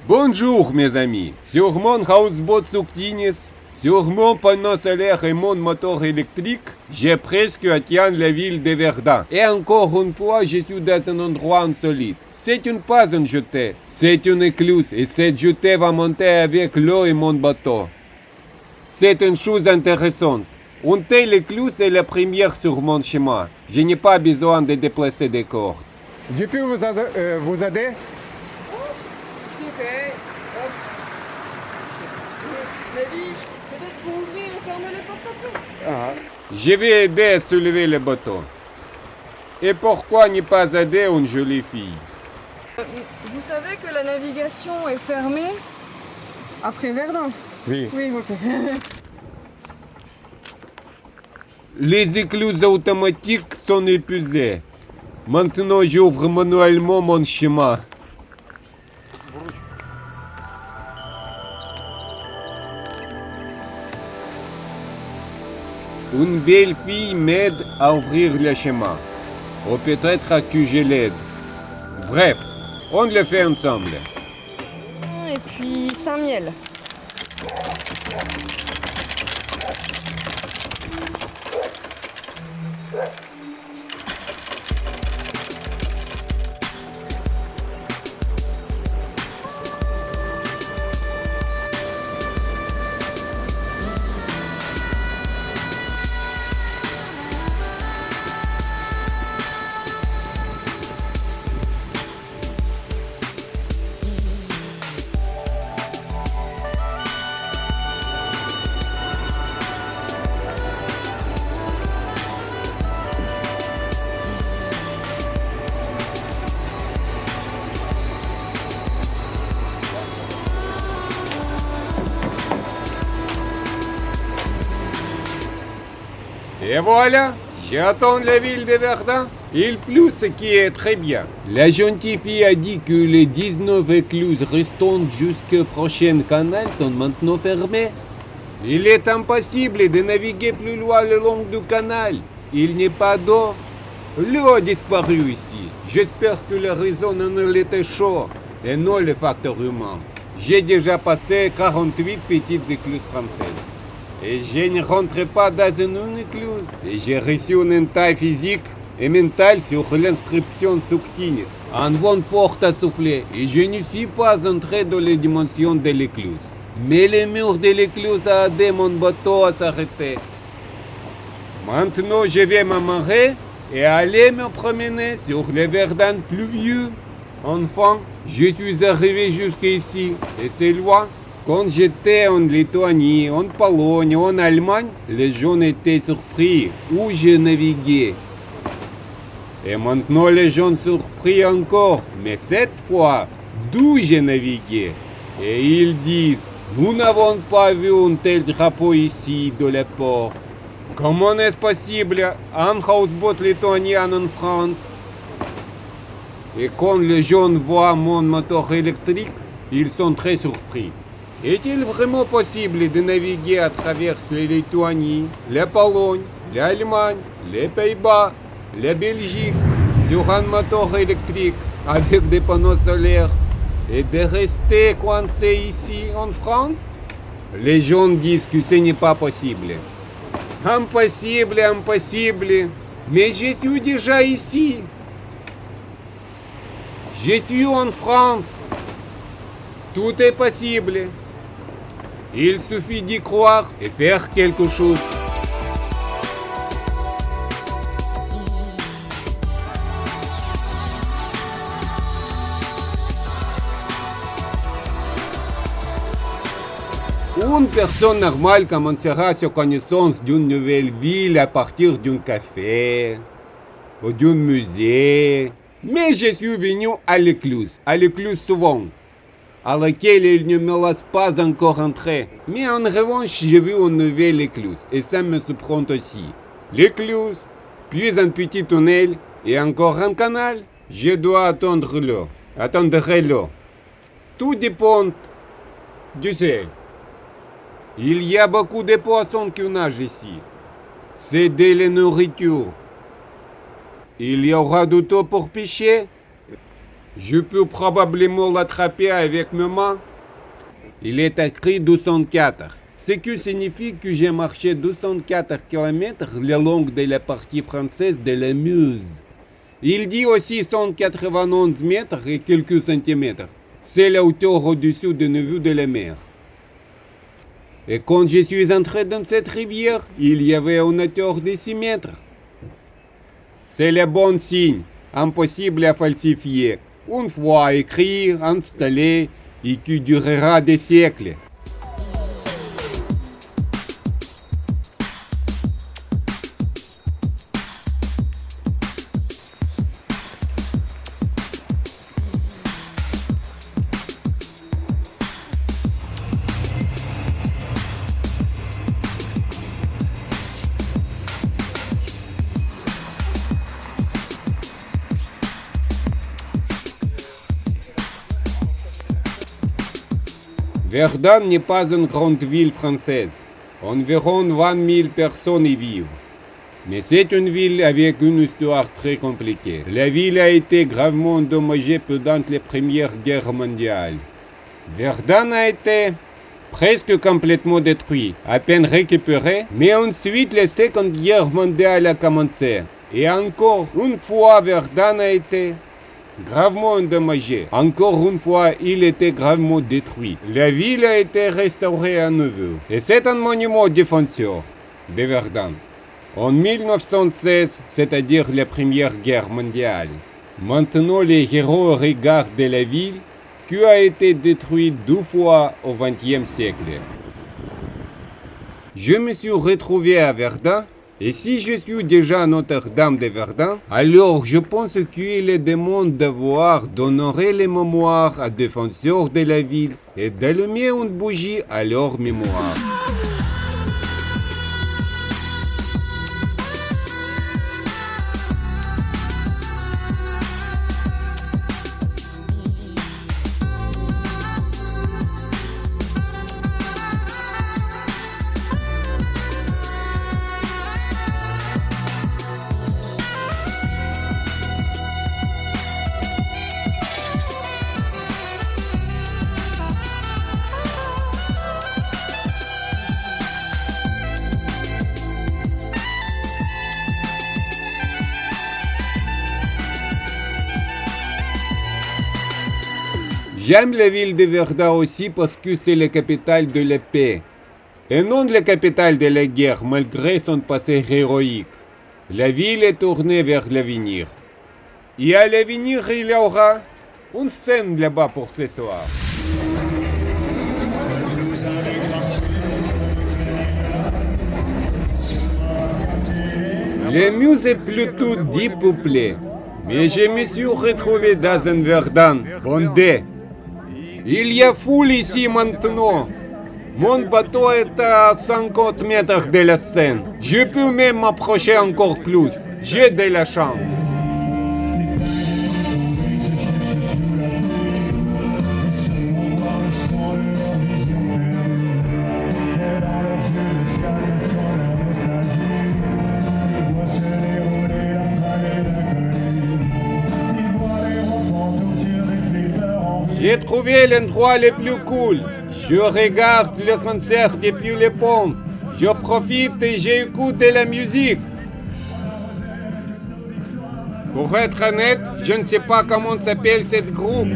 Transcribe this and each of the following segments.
Bonjour mes amis, sur mon houseboat Suctinis, sur mon panneau solaire et mon moteur électrique, j'ai presque atteint la ville de Verdun. Et encore une fois, je suis dans un endroit insolite. C'est pas un jetée, c'est une écluse et cette jetée va monter avec l'eau et mon bateau. C'est une chose intéressante. Une telle écluse est la première sur mon chemin. Je n'ai pas besoin de déplacer des cordes. Je peux vous aider? Super. Hop. Lévi, peut-être pour ouvrir et fermer le porte-à-faux. Je vais aider à soulever le bateau. Et pourquoi ne pas aider une jolie fille? Vous savez que la navigation est fermée après Verdun? Oui. Oui, ok. Les écluses automatiques sont épuisées. Maintenant, j'ouvre manuellement mon chemin. Une belle fille m'aide à ouvrir le chemin. Ou peut-être que je l'aide. Bref, on le fait ensemble. Et puis Saint-Miel. Et voilà, j'attends la ville de Verdun. Il pleut, ce qui est très bien. La gentille fille a dit que les 19 écluses restantes jusqu'au prochain canal sont maintenant fermées. Il est impossible de naviguer plus loin le long du canal. Il n'y a pas d'eau. L'eau a disparu ici. J'espère que la raison en était chaud et non le facteur humain. J'ai déjà passé 48 petites écluses françaises. Et je ne rentre pas dans une écluse. Et j'ai reçu une entaille physique et mentale sur l'inscription Suctinis. Un vent fort a soufflé et je ne suis pas entré dans les dimensions de l'écluse. Mais le mur de l'écluse a aidé mon bateau à s'arrêter. Maintenant, je vais m'amarrer et aller me promener sur le Verdun pluvieux. Enfin, je suis arrivé jusqu'ici et c'est loin. Quand j'étais en Lituanie, en Pologne, en Allemagne, les gens étaient surpris où je naviguais. Et maintenant les gens surpris encore, mais cette fois, d'où j'ai navigué. Et ils disent, nous n'avons pas vu un tel drapeau ici dans le port. Comment est-ce possible un houseboat lituanien en France? Et quand les gens voient mon moteur électrique, ils sont très surpris. Est-il vraiment possible de naviguer à travers la Lituanie, la Pologne, l'Allemagne, les Pays-Bas, la Belgique, sur un moteur électrique avec des panneaux solaires et de rester coincé ici en France? Les gens disent que ce n'est pas possible. Impossible, impossible, mais je suis déjà ici. Je suis en France. Tout est possible. Il suffit d'y croire et faire quelque chose. Une personne normale commencera sa connaissance d'une nouvelle ville à partir d'un café ou d'un musée. Mais je suis venu à l'écluse souvent, à laquelle il ne me laisse pas encore entrer. Mais en revanche, j'ai vu une nouvelle écluse, et ça me surprend aussi. L'écluse, puis un petit tunnel, et encore un canal. Je dois attendre l'eau. Tout dépend du ciel. Il y a beaucoup de poissons qui nagent ici. C'est de la nourriture. Il y aura du temps pour pêcher. Je peux probablement l'attraper avec mes mains. Il est écrit 204. Ce qui signifie que j'ai marché 204 km le long de la partie française de la Meuse. Il dit aussi 191 mètres et quelques centimètres. C'est la hauteur au-dessus du niveau de la mer. Et quand je suis entré dans cette rivière, il y avait une hauteur de 6 mètres. C'est le bon signe, impossible à falsifier. Une fois écrit, installé, et qui durera des siècles. Verdun n'est pas une grande ville française. Environ 20 000 personnes y vivent. Mais c'est une ville avec une histoire très compliquée. La ville a été gravement endommagée pendant les premières guerres mondiales. Verdun a été presque complètement détruit, à peine récupéré, mais ensuite la Seconde Guerre mondiale a commencé. Et encore une fois, Verdun a été gravement endommagé. Encore une fois, il était gravement détruit. La ville a été restaurée à nouveau. Et c'est un monument défenseur de Verdun. En 1916, c'est-à-dire la Première Guerre mondiale. Maintenant, les héros regardent la ville qui a été détruite 2 fois au XXe siècle. Je me suis retrouvé à Verdun. Et si je suis déjà à Notre-Dame de Verdun, alors je pense qu'il est demande d'avoir d'honorer les mémoires à défenseurs de la ville et d'allumer une bougie à leur mémoire. J'aime la ville de Verdun aussi parce que c'est la capitale de la paix. Et non la capitale de la guerre malgré son passé héroïque. La ville est tournée vers l'avenir. Et à l'avenir, il y aura une scène là-bas pour ce soir. Le Meuse est plutôt dépeuplé, mais je me suis retrouvé dans un Verdun bondé. Il y a foule ici maintenant. Mon bateau est à 50 mètres de la Seine. Je peux même m'approcher encore plus. J'ai de la chance. J'ai trouvé l'endroit le plus cool. Je regarde le concert depuis le pont. Je profite et j'écoute de la musique. Pour être honnête, je ne sais pas comment s'appelle cette groupe.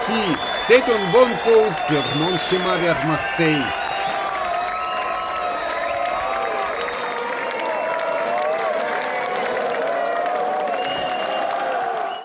Merci. C'est une bonne pause sur mon chemin vers Marseille.